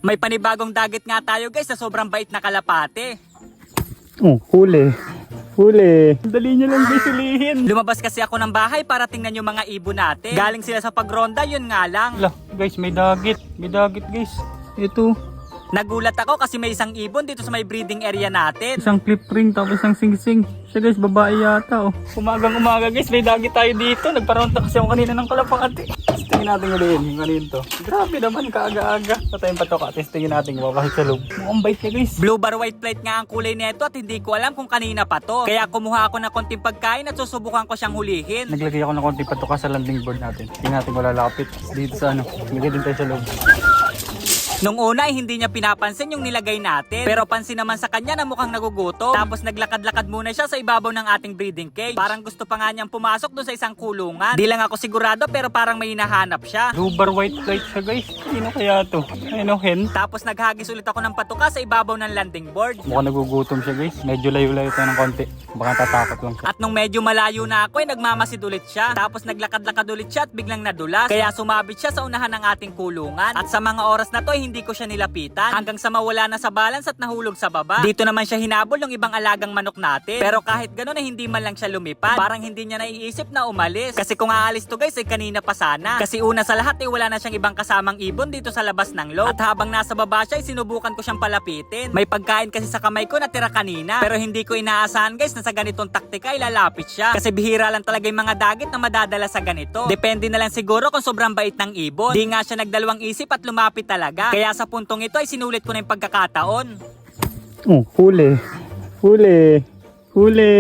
May panibagong dagat nga tayo guys sa sobrang bait na kalapate. Oh, huli. Huli. Dali nyo lang guys ulihin. Lumabas kasi ako ng bahay para tingnan yung mga ibon natin. Galing sila sa pagronda, yun nga lang. Ala, guys, may dagit. May dagit guys. Ito. Nagulat ako kasi may isang ibon dito sa may breeding area natin. Isang clip ring tapos isang sing-sing. Siya guys, babae yata oh. Umagang umaga guys, may dagit tayo dito. Nagparonta kasi ako kanina ng kalapati. Tingin natin ulihin yung kanina to. Grabe naman kaaga-aga. Patayin pa to ka. Tingin natin mabahit sa loob. Mukhang bait niya guys. Blue bar white plate nga ang kulay nito at hindi ko alam kung kanina pa to. Kaya kumuha ako ng konting pagkain at susubukan ko siyang hulihin. Naglagay ako ng konti patuka sa landing board natin. Tingnan natin wala lapit. Dito sa ano. Nilagay din tayo sa loob. Nung una ay hindi niya pinapansin yung nilagay natin. Pero pansin naman sa kanya na mukhang nagugutom. Tapos naglakad-lakad muna siya sa ibabaw ng ating breeding cage. Parang gusto pa nga niyang pumasok doon sa isang kulungan. Di lang ako sigurado pero parang may hinahanap siya. Blue bar white plate siya guys. Sino kaya to? Ayun o, hen. Tapos naghagis ulit ako ng patuka sa ibabaw ng landing board. Mukhang nagugutom siya guys. Medyo layo-layo tayo ng konti. Baka tatakot lang siya. At nung medyo malayo na ako ay nagmamasid ulit siya. Tapos naglakad-lakad ulit siya at biglang nadulas. Kaya sumabit siya sa unahan ng ating kulungan. At sa mga oras na to ay hindi ko siya nilapitan. Hanggang sa mawala na sa balance at nahulog sa baba. Dito naman siya hinabol ng ibang alagang manok natin. Pero kahit gano'n ay hindi man lang siya lumipad. Parang hindi niya naiisip na umalis. Kasi kung aalis to guys ay kanina pa sana. Kasi una sa lahat ay wala na siyang ibang kasamang ibon dito sa labas ng loob. At habang nasa baba siya ay sinubukan ko siyang palapitin. May pagkain kasi sa kamay ko na tira kanina. Pero hindi ko inaasahan guys na sa ganitong taktika ay lalapit siya. Kasi bihira lang talaga yung mga dagit na madadala sa ganito. Depende na lang siguro kung sobrang bait ng ibon. Di nga siya nagdalawang isip at lumapit talaga. Kaya sa puntong ito ay sinulit ko na yung pagkakataon. Oh, huli. Huli. Huli.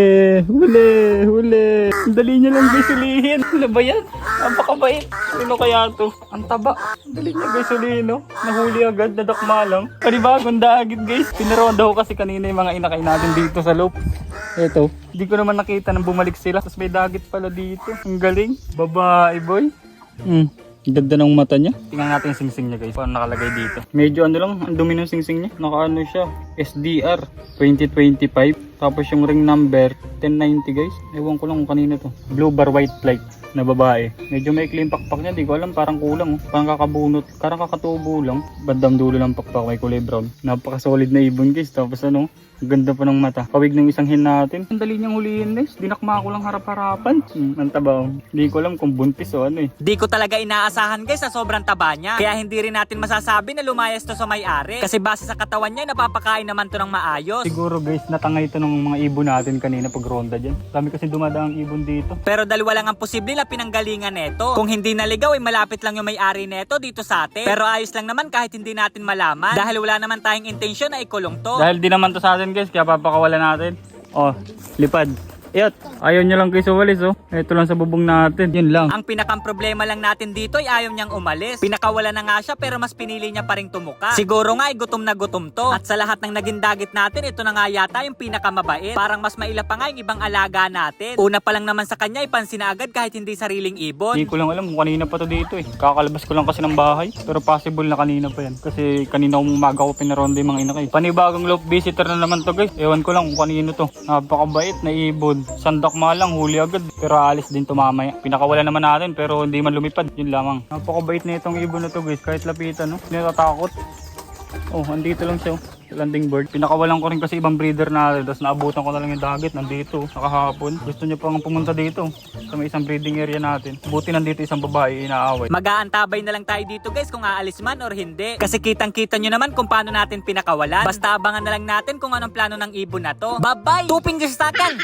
Huli. Huli. Dali niya lang guys ulihin. Ano ba yan? Napakabait. Sino kaya to? Ang taba. Dali niya guys ulihin no? Nahuli agad. Nadakma lang. Panibagong dagit guys. Pinaronda ko kasi kanina yung mga inakay natin dito sa loob. Eto. Hindi ko naman nakita nang bumalik sila. Tapos may dagit pala dito. Ang galing. Babae boy. Ganda ng mata niya. Tingnan natin yung singsing niya guys. Paano nakalagay dito. Medyo ano lang, ang dumi ng singsing niya. Nakaano siya, SDR 2025. Tapos yung ring number 1090 guys. Ewan ko lang kung kanino to. Blue bar white plate na babae. Medyo may clean pakpak niya. Di ko alam, parang kulang. Parang kakabunot. Parang kakatubo lang. Bandang dulo lang pakpak. May kulay brown. Napaka-solid na ibon guys. Tapos ano, ang ganda pa ng mata. Pawig ng isang hen natin. Ang dali niyang huliin guys. Dinakma ko lang harap-harapan. Ang taba. Hindi ko alam kung buntis o ano eh. Di ko talaga inaasahan guys sa sobrang taba niya. Kaya hindi rin natin masasabi na lumayas to sa may-ari. Kasi base sa katawan niya, napapakain naman to ng maayos. Siguro guys, natangay ito ng mga ibon natin kanina pag ronda dyan. Dami kasi dumadaang ibon dito. Pero dalawa lang ang posible na pinanggalingan neto. Kung hindi naligaw ay malapit lang yung may-ari neto dito sa atin. Pero ayos lang naman kahit hindi natin malaman. Dahil wala naman tayong intensyon na ikulong to. Dahil di naman to sa atin guys, kaya papakawalan natin. Oh, lipad. Iyot. Ayaw niya lang guys umalis oh. Ito lang sa bubong natin. Yun lang. Ang pinakang problema lang natin dito ay ayaw niyang umalis. Pinakawala na nga siya pero mas pinili niya pa rin tumuka. Siguro nga ay gutom na gutom to. At sa lahat ng naging dagit natin, ito na nga yata yung pinakamabait. Parang mas maila pa nga yung ibang alaga natin. Una pa lang naman sa kanya ay pansin na agad kahit hindi sariling ibon. Hindi ko lang alam kung kanina pa to dito eh. Kakalabas ko lang kasi ng bahay. Pero possible na kanina pa yan. Kasi kanina umaga ko pinaronda yung mga inakay. Panibagong loop visitor na naman to guys. Ewan ko lang kung kanino to. Napakabait na ibon. Sandak malang huli agad. Pero alis din to mamaya. Pinakawala naman natin pero hindi man lumipad. Yun lamang. Napakabait na itong ibon na to guys. Kahit lapitan no. Hindi natatakot. Oh, andito lang siya. Landing board. Pinakawalan ko rin kasi ibang breeder natin. Tapos naabutan ko na lang yung dagit. Nandito. Nakahapon. Gusto niya pang pumunta dito. Sa may isang breeding area natin. Buti nandito isang babae inaaway. Mag-aantabay na lang tayo dito guys kung aalis man or hindi. Kasi kitang-kita nyo naman kung paano natin pinakawalan. Basta abangan na lang natin kung anong plano ng ibon na to. Bye-bye! 2 fingers sa akin!